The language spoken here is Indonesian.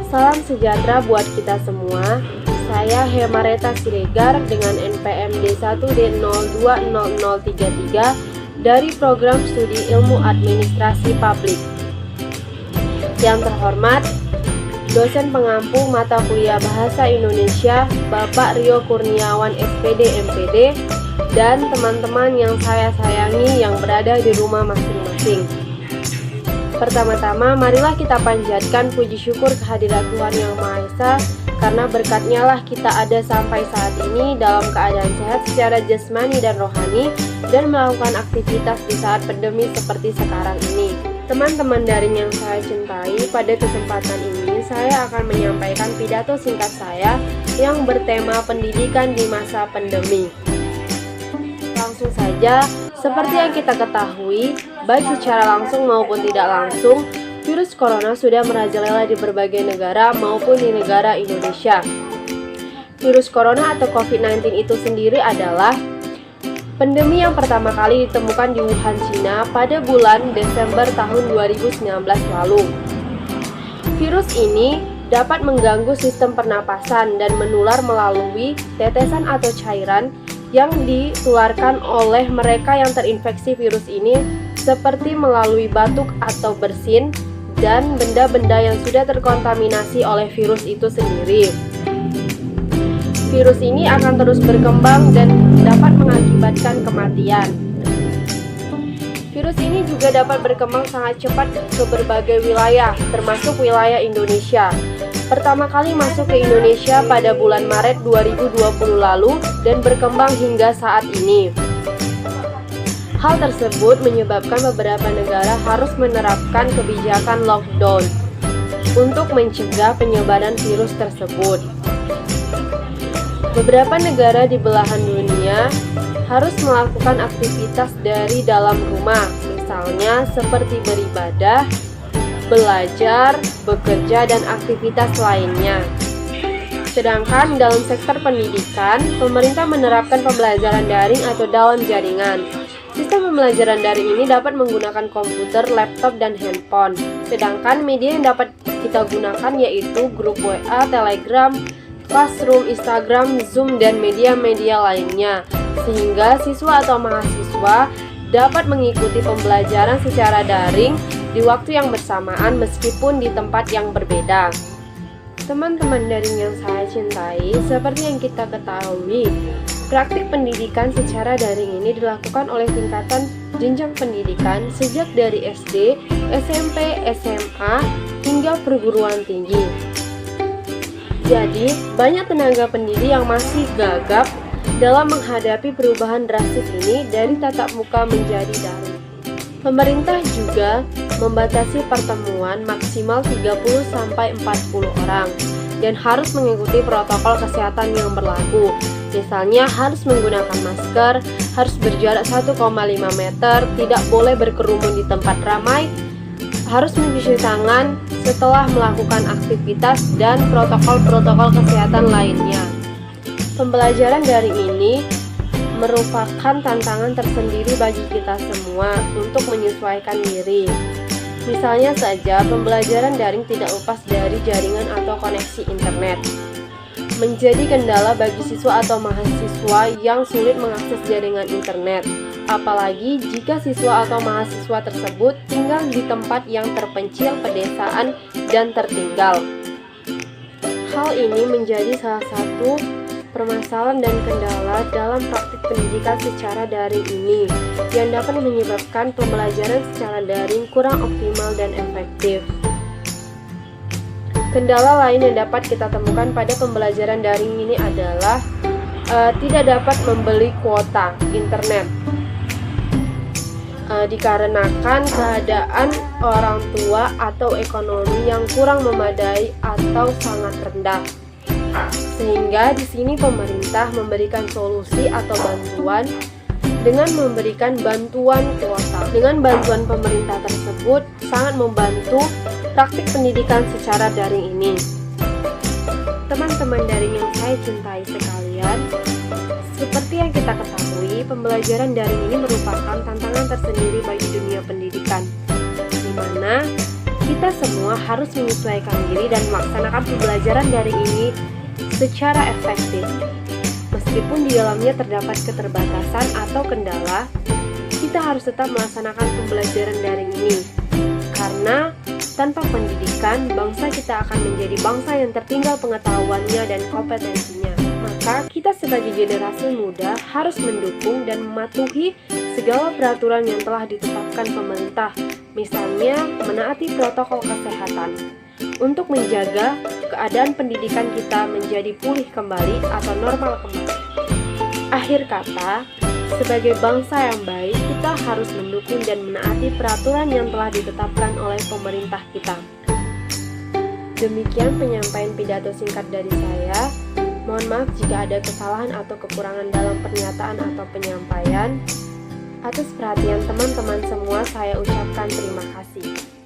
Salam sejahtera buat kita semua. Saya Hemareta Siregar dengan NPM D1D020033 dari Program Studi Ilmu Administrasi Publik. Yang terhormat, dosen pengampu mata kuliah Bahasa Indonesia Bapak Rio Kurniawan SPD MPD dan teman-teman yang saya sayangi yang berada di rumah masing-masing. Pertama-tama, marilah kita panjatkan puji syukur kehadirat Tuhan Yang Maha Esa, karena berkatnya lah kita ada sampai saat ini dalam keadaan sehat secara jasmani dan rohani dan melakukan aktivitas di saat pandemi seperti sekarang ini. Teman-teman daring yang saya cintai, pada kesempatan ini saya akan menyampaikan pidato singkat saya yang bertema pendidikan di masa pandemi. Langsung saja, seperti yang kita ketahui, baik secara langsung maupun tidak langsung, virus corona sudah merajalela di berbagai negara maupun di negara Indonesia. Virus corona atau COVID-19 itu sendiri adalah pandemi yang pertama kali ditemukan di Wuhan, Cina pada bulan Desember tahun 2019 lalu. Virus ini dapat mengganggu sistem pernapasan dan menular melalui tetesan atau cairan yang ditularkan oleh mereka yang terinfeksi virus ini, seperti melalui batuk atau bersin dan benda-benda yang sudah terkontaminasi oleh virus itu sendiri. Virus ini akan terus berkembang dan dapat mengakibatkan kematian. Virus ini juga dapat berkembang sangat cepat ke berbagai wilayah, termasuk wilayah Indonesia. Pertama kali masuk ke Indonesia pada bulan Maret 2020 lalu dan berkembang hingga saat ini. Hal tersebut menyebabkan beberapa negara harus menerapkan kebijakan lockdown untuk mencegah penyebaran virus tersebut. Beberapa negara di belahan dunia harus melakukan aktivitas dari dalam rumah, misalnya seperti beribadah, belajar, bekerja, dan aktivitas lainnya. Sedangkan dalam sektor pendidikan, pemerintah menerapkan pembelajaran daring atau dalam jaringan. Sistem pembelajaran daring ini dapat menggunakan komputer, laptop, dan handphone. Sedangkan media yang dapat kita gunakan yaitu grup WA, Telegram, Classroom, Instagram, Zoom, dan media-media lainnya. Sehingga siswa atau mahasiswa dapat mengikuti pembelajaran secara daring di waktu yang bersamaan meskipun di tempat yang berbeda. Teman-teman daring yang saya cintai, seperti yang kita ketahui, praktik pendidikan secara daring ini dilakukan oleh tingkatan jenjang pendidikan sejak dari SD, SMP, SMA, hingga perguruan tinggi. Jadi, banyak tenaga pendidik yang masih gagap dalam menghadapi perubahan drastis ini dari tatap muka menjadi daring. Pemerintah juga membatasi pertemuan maksimal 30-40 orang dan harus mengikuti protokol kesehatan yang berlaku. Misalnya harus menggunakan masker, harus berjarak 1,5 meter, tidak boleh berkerumun di tempat ramai, harus mencuci tangan setelah melakukan aktivitas dan protokol-protokol kesehatan lainnya. Pembelajaran daring ini merupakan tantangan tersendiri bagi kita semua untuk menyesuaikan diri. Misalnya saja, pembelajaran daring tidak lepas dari jaringan atau koneksi internet. Menjadi kendala bagi siswa atau mahasiswa yang sulit mengakses jaringan internet, apalagi jika siswa atau mahasiswa tersebut tinggal di tempat yang terpencil, pedesaan, dan tertinggal. Hal ini menjadi salah satu permasalahan dan kendala dalam praktik pendidikan secara daring ini yang dapat menyebabkan pembelajaran secara daring kurang optimal dan efektif. Kendala lain yang dapat kita temukan pada pembelajaran daring ini adalah tidak dapat membeli kuota internet dikarenakan keadaan orang tua atau ekonomi yang kurang memadai atau sangat rendah. Sehingga di sini pemerintah memberikan solusi atau bantuan dengan memberikan bantuan kuota. Dengan bantuan pemerintah tersebut sangat membantu praktik pendidikan secara daring ini. Teman-teman daring yang saya cintai sekalian, seperti yang kita ketahui, pembelajaran daring ini merupakan tantangan tersendiri bagi dunia pendidikan, di mana kita semua harus menyesuaikan diri dan melaksanakan pembelajaran daring ini secara efektif. Meskipun di dalamnya terdapat keterbatasan atau kendala, kita harus tetap melaksanakan pembelajaran daring ini. Karena tanpa pendidikan, bangsa kita akan menjadi bangsa yang tertinggal pengetahuannya dan kompetensinya. Maka kita sebagai generasi muda harus mendukung dan mematuhi segala peraturan yang telah ditetapkan pemerintah, misalnya menaati protokol kesehatan, untuk menjaga keadaan pendidikan kita menjadi pulih kembali atau normal kembali. Akhir kata, sebagai bangsa yang baik, kita harus mendukung dan menaati peraturan yang telah ditetapkan oleh pemerintah kita. Demikian penyampaian pidato singkat dari saya. Mohon maaf jika ada kesalahan atau kekurangan dalam pernyataan atau penyampaian. Atas perhatian teman-teman semua, saya ucapkan terima kasih.